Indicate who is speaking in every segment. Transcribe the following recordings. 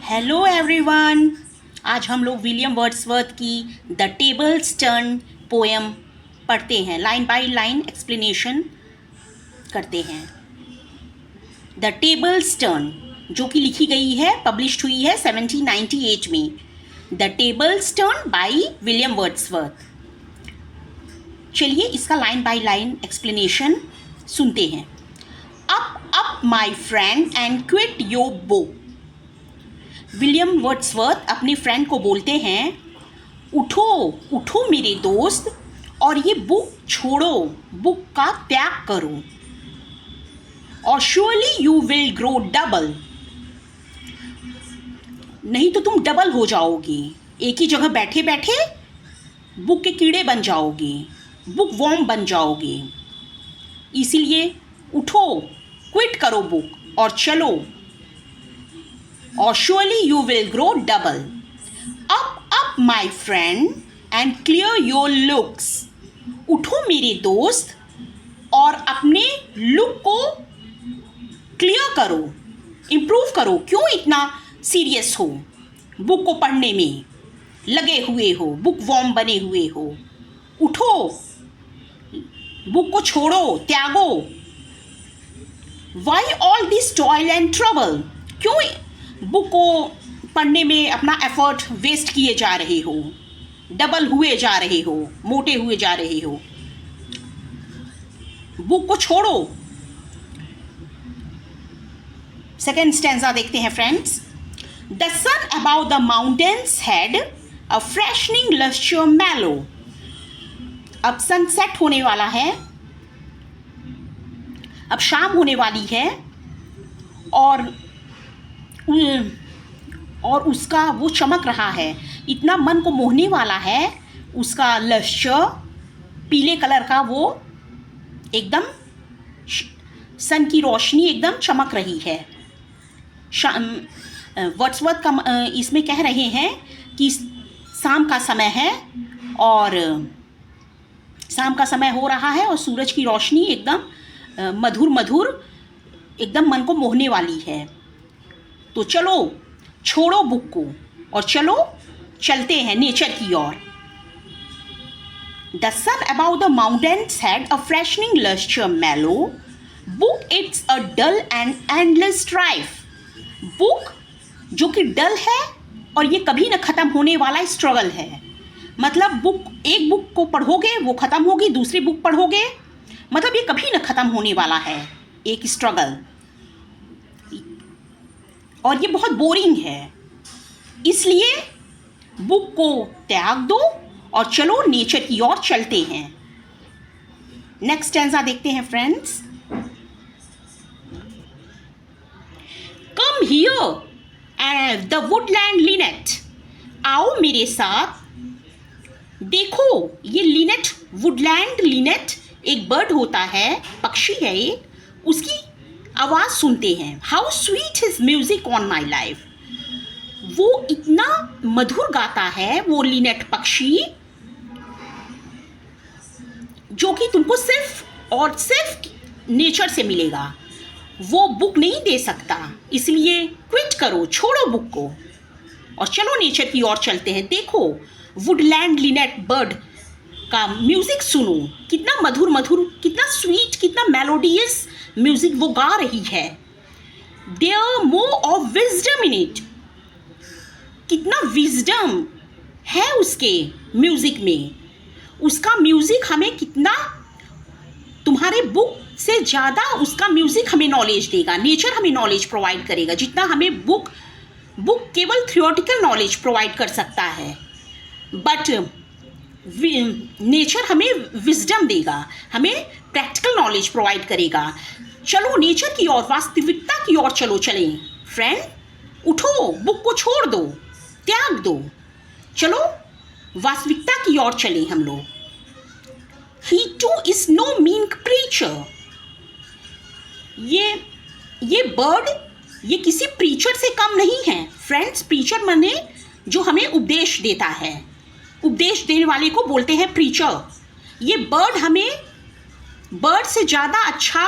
Speaker 1: Hello everyone. आज हम लोग विलियम वर्ड्सवर्थ की द टेबल्स टर्न पोएम पढ़ते हैं, लाइन बाय लाइन एक्सप्लेनेशन करते हैं। द टेबल्स टर्न जो कि लिखी गई है, पब्लिश हुई है 1798 में। The tables turn by William Wordsworth. चलिए इसका लाइन बाय लाइन एक्सप्लेनेशन सुनते हैं। Up my friend and quit your book. William Wordsworth अपने फ्रेंड को बोलते हैं, उठो उठो मेरे दोस्त और ये बुक छोड़ो, बुक का त्याग करो। और surely you will grow double, नहीं तो तुम डबल हो जाओगे। एक ही जगह बैठे बैठे बुक के कीड़े बन जाओगे, बुक वॉर्म बन जाओगे। इसीलिए उठो, क्विट करो बुक और चलो। और surely you will grow double. Up my friend and clear your looks. उठो मेरे दोस्त और अपने लुक को क्लियर करो, इम्प्रूव करो। क्यों इतना सीरियस हो, बुक को पढ़ने में लगे हुए हो, बुक वॉर्म बने हुए हो। उठो, बुक को छोड़ो, त्यागो। Why all this toil and trouble? क्यों बुक को पढ़ने में अपना एफर्ट वेस्ट किए जा रहे हो, डबल हुए जा रहे हो, मोटे हुए जा रहे हो। बुक को छोड़ो। सेकेंड स्टैंजा देखते हैं friends. The sun above the mountains head a freshening lustre mellow. अब सनसेट होने वाला है, अब शाम होने वाली है और उसका वो चमक रहा है, इतना मन को मोहने वाला है। उसका लश्चर पीले कलर का, वो एकदम सन की रोशनी एकदम चमक रही है। वर्ड्सवर्थ का इसमें कह रहे हैं कि शाम का समय है और शाम का समय हो रहा है और सूरज की रोशनी एकदम मधुर मधुर, एकदम मन को मोहने वाली है। तो चलो, छोड़ो बुक को और चलो चलते हैं नेचर की ओर। The sun about the mountains head a freshening lustre mellow, book it's a dull and endless strife. Book जो कि डल है और ये कभी न ख़त्म होने वाला स्ट्रगल है। मतलब बुक, एक बुक को पढ़ोगे वो ख़त्म होगी, दूसरी बुक पढ़ोगे, मतलब ये कभी न ख़त्म होने वाला है, एक स्ट्रगल। और ये बहुत बोरिंग है, इसलिए बुक को त्याग दो और चलो नेचर की ओर चलते हैं। नेक्स्ट स्टैंजा देखते हैं friends. Come here the Woodland Lynette. आओ मेरे साथ, देखो ये लिनेट, वुडलैंड लिनेट एक बर्ड होता है, पक्षी है एक, उसकी आवाज़ सुनते हैं। How sweet his music on my life. वो इतना मधुर गाता है वो लिनेट पक्षी, जो कि तुमको सिर्फ और सिर्फ नेचर से मिलेगा, वो बुक नहीं दे सकता। इसलिए क्विट करो, छोड़ो बुक को और चलो नेचर की ओर चलते हैं। देखो वुडलैंड लिनेट बर्ड का म्यूजिक सुनो, कितना मधुर मधुर, कितना स्वीट, कितना मेलोडियस म्यूजिक वो गा रही है। There more of wisdom in it. कितना विजडम है उसके म्यूजिक में। उसका म्यूजिक हमें कितना, तुम्हारे बुक से ज़्यादा उसका म्यूजिक हमें नॉलेज देगा, नेचर हमें नॉलेज प्रोवाइड करेगा, जितना हमें बुक केवल थियोरटिकल नॉलेज प्रोवाइड कर सकता है। बट नेचर हमें विजडम देगा, हमें प्रैक्टिकल नॉलेज प्रोवाइड करेगा। चलो नेचर की ओर, वास्तविकता की ओर चलो चलें फ्रेंड। उठो, बुक को छोड़ दो, त्याग दो, चलो वास्तविकता की ओर चलें हम लोग। He too is no mean preacher. ये बर्ड, ये किसी प्रीचर से कम नहीं है फ्रेंड्स। प्रीचर माने जो हमें उपदेश देता है, उपदेश देने वाले को बोलते हैं प्रीचर। ये बर्ड हमें, बर्ड से ज़्यादा अच्छा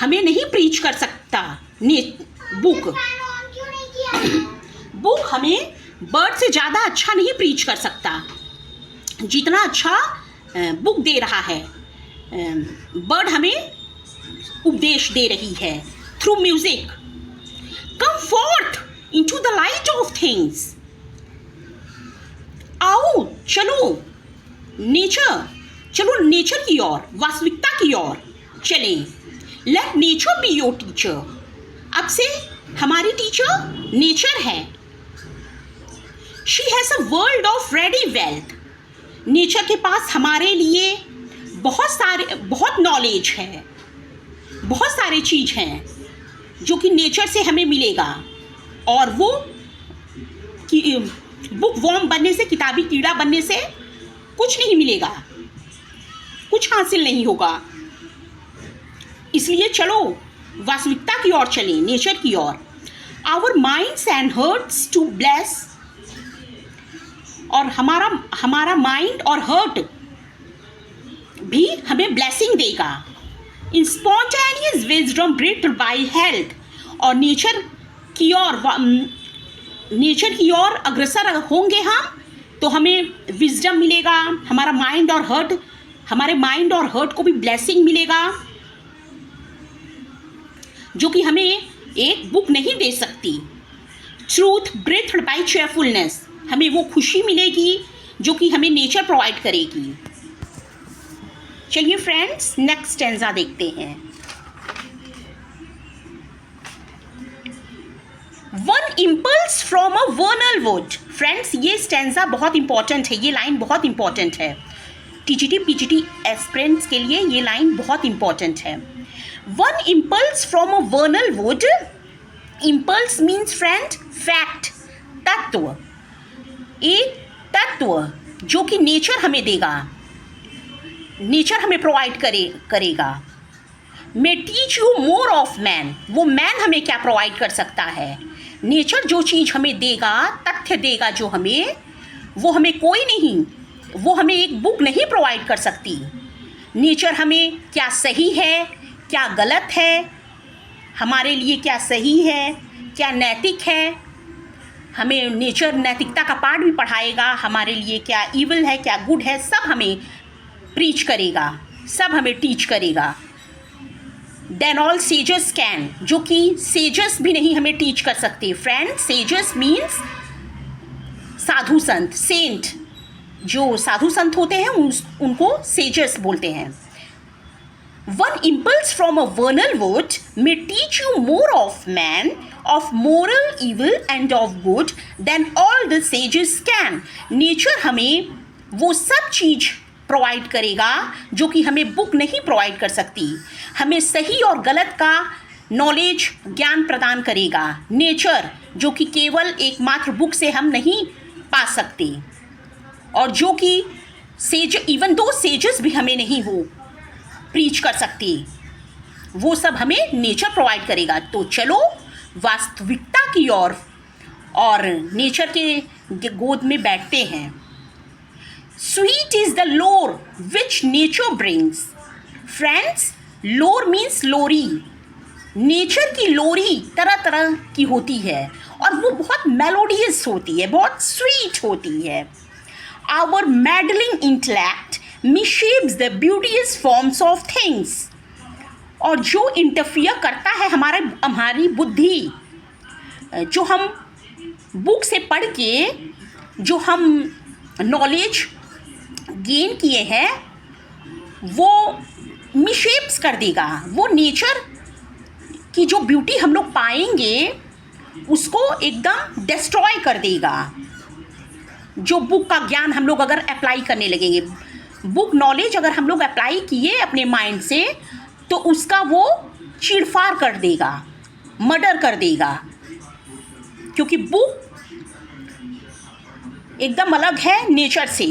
Speaker 1: हमें नहीं प्रीच कर सकता बुक। बुक हमें बर्ड से ज़्यादा अच्छा नहीं प्रीच कर सकता जितना अच्छा बुक दे रहा है। बर्ड हमें उपदेश दे रही है through music. Come fourth into the light of things. आओ चलो नेचर की ओर, वास्तविकता की ओर चलें। Let nature be your teacher. अब से हमारी टीचर नेचर है। She has a world of ready wealth. Nature के पास हमारे लिए बहुत नॉलेज है, बहुत सारे चीज़ हैं जो कि नेचर से हमें मिलेगा। और वो बुक वॉर्म बनने से, किताबी कीड़ा बनने से कुछ नहीं मिलेगा, कुछ हासिल नहीं होगा। इसलिए चलो वास्तविकता की ओर चलें, नेचर की ओर। Our minds and hearts to bless. और हमारा माइंड और हर्ट भी हमें ब्लेसिंग देगा। In spontaneous wisdom breathed by health. और नेचर की ओर अग्रसर होंगे हम तो हमें विजडम मिलेगा। हमारे माइंड और हर्ट को भी ब्लेसिंग मिलेगा, जो कि हमें एक बुक नहीं दे सकती। Truth breathed by cheerfulness. हमें वो खुशी मिलेगी जो कि हमें नेचर प्रोवाइड करेगी। चलिए फ्रेंड्स, नेक्स्ट स्टैंजा देखते हैं। One impulse from a वर्नल would. Friends, ये स्टैंजा बहुत इंपॉर्टेंट है, ये लाइन बहुत इंपॉर्टेंट है। टीजीटी पीजीटी एस्पिरेंट्स के लिए ये लाइन बहुत इंपॉर्टेंट है। One impulse from a वर्नल would. Impulse means friend fact, तत्व, एक तत्व जो कि नेचर हमें देगा, नेचर हमें प्रोवाइड करेगा। May teach you more of man. वो मैन हमें क्या प्रोवाइड कर सकता है? नेचर जो चीज़ हमें देगा, तथ्य देगा जो हमें, वो हमें कोई नहीं, वो हमें एक बुक नहीं प्रोवाइड कर सकती। नेचर हमें क्या सही है, क्या गलत है, हमारे लिए क्या सही है, क्या नैतिक है, हमें नेचर नैतिकता का पाठ भी पढ़ाएगा। हमारे लिए क्या ईविल है, क्या गुड है, सब हमें प्रीच करेगा, सब हमें टीच करेगा। देन ऑल सेजस कैन, जो कि सेजस भी नहीं हमें टीच कर सकते। फ्रेंड, सेजस मीन्स साधु संत, सेंट। जो साधु संत होते हैं उनको सेजस बोलते हैं। One impulse from a वर्नल would may teach you more of man, of moral evil and of good than all the sages can. Nature हमें वो सब चीज़ प्रोवाइड करेगा जो कि हमें बुक नहीं प्रोवाइड कर सकती। हमें सही और गलत का नॉलेज, ज्ञान प्रदान करेगा नेचर, जो कि केवल एकमात्र बुक से हम नहीं पा सकते। और जो कि इवन दो सेजेस भी हमें नहीं वो प्रीच कर सकते, वो सब हमें नेचर प्रोवाइड करेगा। तो चलो वास्तविकता की ओर और नेचर के गोद में बैठते हैं। स्वीट इज द लोर विच नेचर ब्रिंग्स। फ्रेंड्स, लोर मीन्स लोरी। नेचर की लोरी तरह तरह की होती है और वो बहुत मेलोडियस होती है, बहुत स्वीट होती है। Our meddling intellect misshapes the beauteous forms of things. और जो इंटरफियर करता है हमारी बुद्धि, जो हम बुक से पढ़ के जो हम नॉलेज गेन किए हैं, वो मिशेप्स कर देगा। वो नेचर की जो ब्यूटी हम लोग पाएंगे उसको एकदम डिस्ट्रॉय कर देगा। जो बुक का ज्ञान हम लोग अगर अप्लाई करने लगेंगे, बुक नॉलेज अगर हम लोग अप्लाई किए अपने माइंड से, तो उसका वो चीरफाड़ कर देगा, मर्डर कर देगा, क्योंकि बुक एकदम अलग है नेचर से।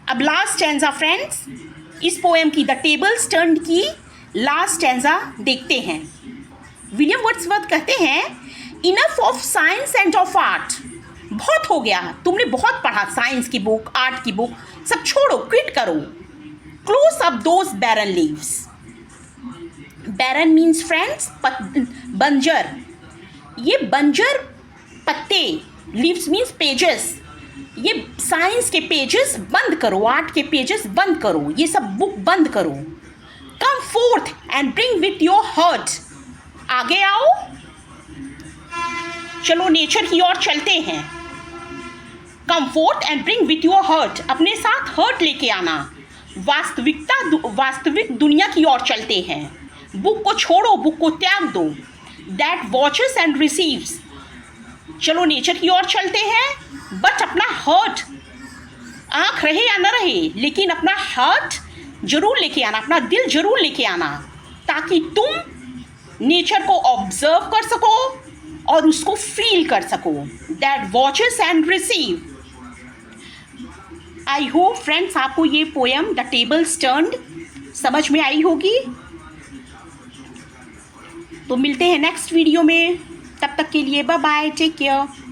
Speaker 1: अब लास्ट स्टैंजा फ्रेंड्स, इस पोएम की द टेबल्स टर्न की लास्ट स्टैंजा देखते हैं। विलियम वर्ड्सवर्थ कहते हैं, enough of science end of art. बहुत हो गया, तुमने बहुत पढ़ा, साइंस की बुक, आर्ट की बुक, सब छोड़ो, क्विट करो। Close up those barren leaves. Barren means friends, बंजर। ये बंजर पत्ते, लीव्स मीन्स पेजेस, ये साइंस के पेजेस बंद करो, आर्ट के पेजेस बंद करो, ये सब बुक बंद करो. Come forth and bring with your heart. आगे आओ, चलो नेचर की ओर चलते हैं. Come forth and bring with your heart. अपने साथ हर्ट लेके आना. वास्तविक दुनिया की ओर चलते हैं. बुक को छोड़ो, बुक को त्याग दो. That watches and receives. चलो नेचर की ओर चलते हैं, बट अपना हर्ट, आँख रहे या न रहे, लेकिन अपना हार्ट जरूर लेके आना, अपना दिल जरूर लेके आना, ताकि तुम नेचर को ऑब्जर्व कर सको और उसको फील कर सको. That watches and receive. I hope friends आपको ये पोएम द टेबल्स टर्न्ड समझ में आई होगी. तो मिलते हैं नेक्स्ट वीडियो में. तब तक के लिए बाय बाय, टेक केयर.